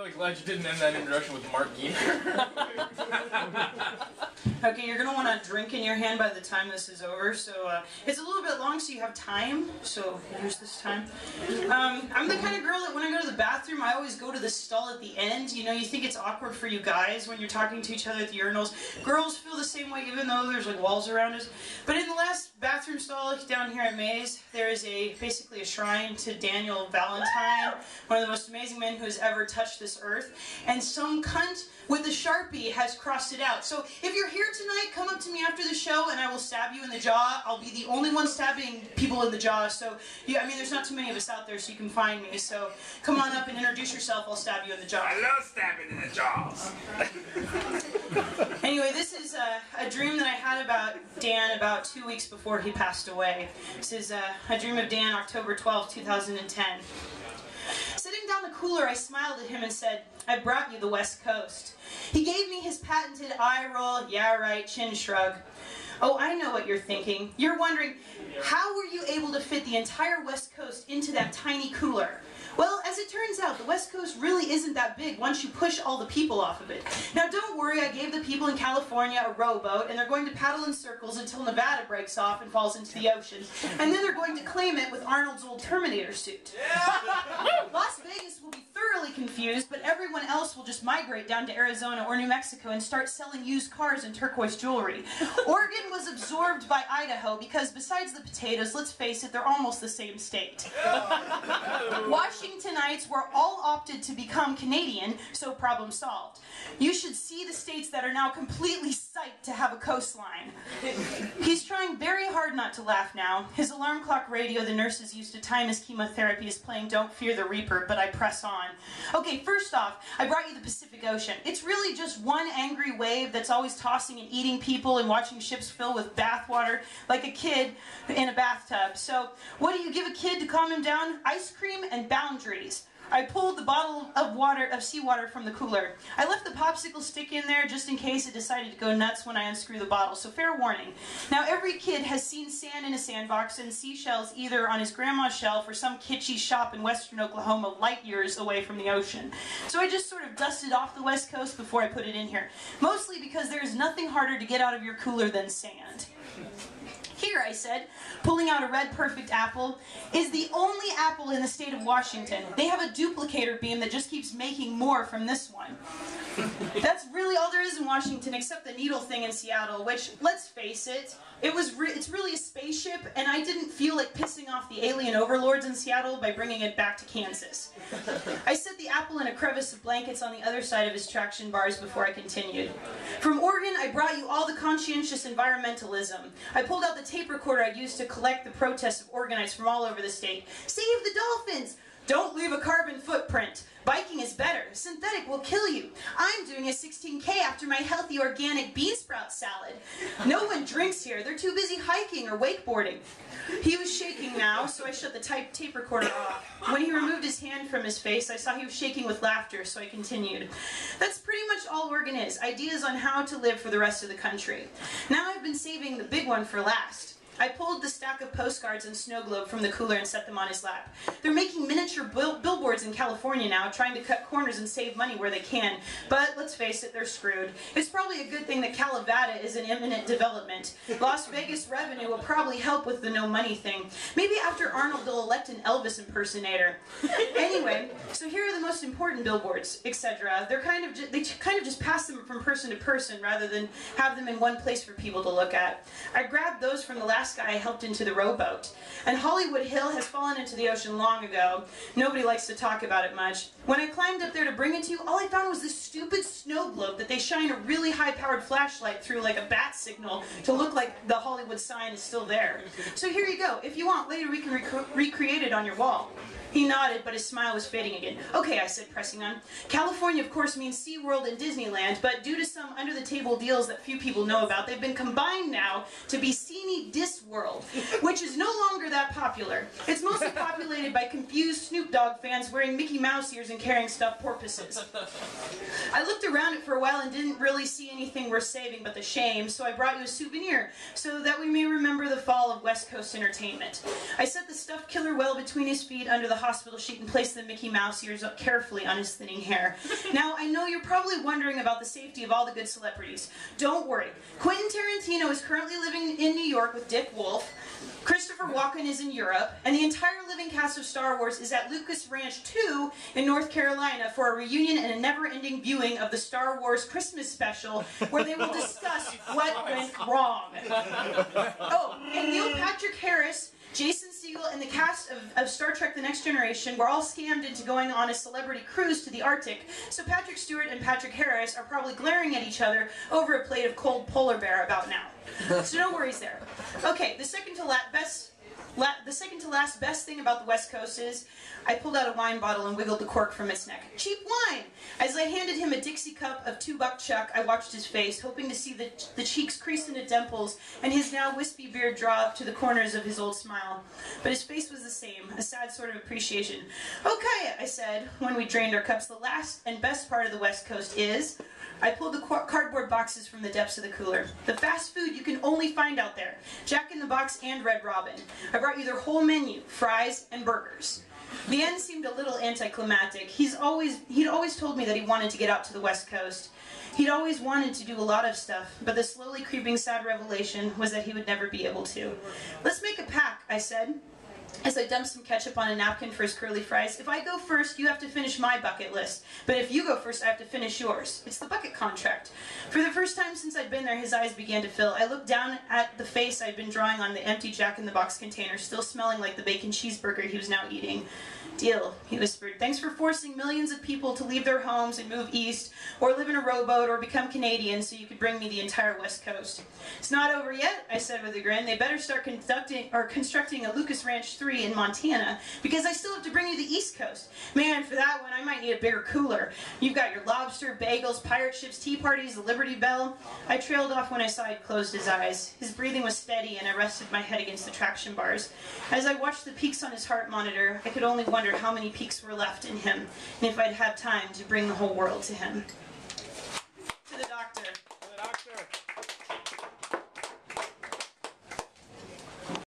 really glad you didn't end that introduction with Mark Giener. Okay, you're going to want to drink in your hand by the time this is over, so it's a little bit long so you have time, so here's this time. I'm the kind of girl that when I go to the bathroom, I always go to the stall at the end. You know, you think it's awkward for you guys when you're talking to each other at the urinals. Girls feel the same way even though there's like walls around us. But in the last bathroom stall down here at Mays, there is basically a shrine to Daniel Valentine, one of the most amazing men who has ever touched this earth. And some cunt with a Sharpie has crossed it out. So if you're here tonight, come up to me after the show and I will stab you in the jaw. I'll be the only one stabbing people in the jaw. So, yeah, I mean, there's not too many of us out there, so you can find me. So come on up and introduce yourself. I'll stab you in the jaw. I love stabbing in the jaws. Anyway, this is a dream that I had about Dan about 2 weeks before he passed away. This is a dream of Dan, October 12, 2010. Sitting down the cooler, I smiled at him and said, "I brought you the West Coast." He gave me his patented eye roll, yeah right, chin shrug. Oh, I know what you're thinking. You're wondering, how were you able to fit the entire West Coast into that tiny cooler? Well, as it turns out, the West Coast really isn't that big once you push all the people off of it. Now, don't worry, I gave the people in California a rowboat, and they're going to paddle in circles until Nevada breaks off and falls into the ocean. And then they're going to claim it with Arnold's old Terminator suit. Las Vegas will be thoroughly confused, but everyone else will just migrate down to Arizona or New Mexico and start selling used cars and turquoise jewelry. Oregon was absorbed by Idaho because besides the potatoes, let's face it, they're almost the same state. Washingtonites were all opted to become Canadian, so problem solved. You should see the states that are now completely psyched to have a coastline. He's trying very hard not to laugh now. His alarm clock radio the nurses used to time his chemotherapy is playing Don't Fear the Reaper, but I press on. Okay, first off, I brought you the Pacific Ocean. It's really just one angry wave that's always tossing and eating people and watching ships fill with bathwater like a kid in a bathtub. So, what do you give a kid to calm him down? Ice cream and boundaries. I pulled the bottle of seawater from the cooler. I left the popsicle stick in there just in case it decided to go nuts when I unscrew the bottle, so fair warning. Now every kid has seen sand in a sandbox and seashells either on his grandma's shelf or some kitschy shop in western Oklahoma light years away from the ocean. So I just sort of dusted off the West Coast before I put it in here. Mostly because there is nothing harder to get out of your cooler than sand. Here, I said, pulling out a red perfect apple, is the only apple in the state of Washington. They have a duplicator beam that just keeps making more from this one. That's really all there is in Washington except the needle thing in Seattle, which, let's face it, it's really a spaceship, and I didn't feel like pissing off the alien overlords in Seattle by bringing it back to Kansas. I set the apple in a crevice of blankets on the other side of his traction bars before I continued. From Oregon, I brought you all the conscientious environmentalism. I pulled out the tape recorder I'd used to collect the protests of Organites from all over the state. Save the dolphins! Don't leave a carbon footprint. Biking is better. Synthetic will kill you. I'm doing a 16K after my healthy organic bean sprout salad. No one drinks here. They're too busy hiking or wakeboarding. He was shaking now, so I shut the tape recorder off. When he removed his hand from his face, I saw he was shaking with laughter, so I continued. That's pretty much all Oregon is. Ideas on how to live for the rest of the country. Now I've been saving the big one for last. I pulled the stack of postcards and snow globe from the cooler and set them on his lap. They're making miniature billboards in California now, trying to cut corners and save money where they can. But let's face it, they're screwed. It's probably a good thing that Calavada is in imminent development. Las Vegas revenue will probably help with the no money thing. Maybe after Arnold they'll elect an Elvis impersonator. Anyway, so here are the most important billboards, etc. They kind of just pass them from person to person rather than have them in one place for people to look at. I grabbed those from the last guy I helped into the rowboat. And Hollywood Hill has fallen into the ocean long ago. Nobody likes to talk about it much. When I climbed up there to bring it to you, all I found was this stupid snow globe that they shine a really high-powered flashlight through like a bat signal to look like the Hollywood sign is still there. So here you go. If you want, later we can recreate it on your wall. He nodded, but his smile was fading again. Okay, I said, pressing on. California, of course, means SeaWorld and Disneyland, but due to some under-the-table deals that few people know about, they've been combined now to be Scene Dis Kiss World, which is no longer that popular. It's mostly populated by confused Snoop Dogg fans wearing Mickey Mouse ears and carrying stuffed porpoises. I looked around it for a while and didn't really see anything worth saving but the shame, so I brought you a souvenir, so that we may remember the fall of West Coast entertainment. I set the stuffed killer whale between his feet under the hospital sheet and placed the Mickey Mouse ears up carefully on his thinning hair. Now, I know you're probably wondering about the safety of all the good celebrities. Don't worry. Quentin Tarantino is currently living in New York with Dick Wolf. Christopher Walken is in Europe, and the entire living cast of Star Wars is at Lucas Ranch 2 in North Carolina for a reunion and a never-ending viewing of the Star Wars Christmas special, where they will discuss what went wrong. Oh, and Neil Patrick Harris, Jason Segel, and the cast of Star Trek The Next Generation were all scammed into going on a celebrity cruise to the Arctic, so Patrick Stewart and Patrick Harris are probably glaring at each other over a plate of cold polar bear about now. So no worries there. Okay, the second to last best thing about the West Coast is I pulled out a wine bottle and wiggled the cork from its neck. Cheap wine! As I handed him a Dixie cup of $2 Chuck, I watched his face, hoping to see the cheeks crease into dimples and his now wispy beard draw up to the corners of his old smile. But his face was the same, a sad sort of appreciation. Okay, I said, when we drained our cups, the last and best part of the West Coast is... I pulled the cardboard boxes from the depths of the cooler. The fast food you can only find out there. Jack in the Box and Red Robin. I brought you their whole menu, fries and burgers. The end seemed a little anticlimactic. He'd always told me that he wanted to get out to the West Coast. He'd always wanted to do a lot of stuff, but the slowly creeping sad revelation was that he would never be able to. Let's make a pact, I said, as I dumped some ketchup on a napkin for his curly fries. If I go first, you have to finish my bucket list. But if you go first, I have to finish yours. It's the bucket contract. For the first time since I'd been there, his eyes began to fill. I looked down at the face I'd been drawing on the empty Jack in the Box container, still smelling like the bacon cheeseburger he was now eating. Deal, he whispered. Thanks for forcing millions of people to leave their homes and move east, or live in a rowboat, or become Canadian so you could bring me the entire West Coast. It's not over yet, I said with a grin. They better start constructing a Lucas Ranch 3 in Montana, because I still have to bring you the East Coast. Man, for that one, I might need a bigger cooler. You've got your lobster, bagels, pirate ships, tea parties, the Liberty Bell. I trailed off when I saw he'd closed his eyes. His breathing was steady, and I rested my head against the traction bars. As I watched the peaks on his heart monitor, I could only wonder how many peaks were left in him, and if I'd have time to bring the whole world to him.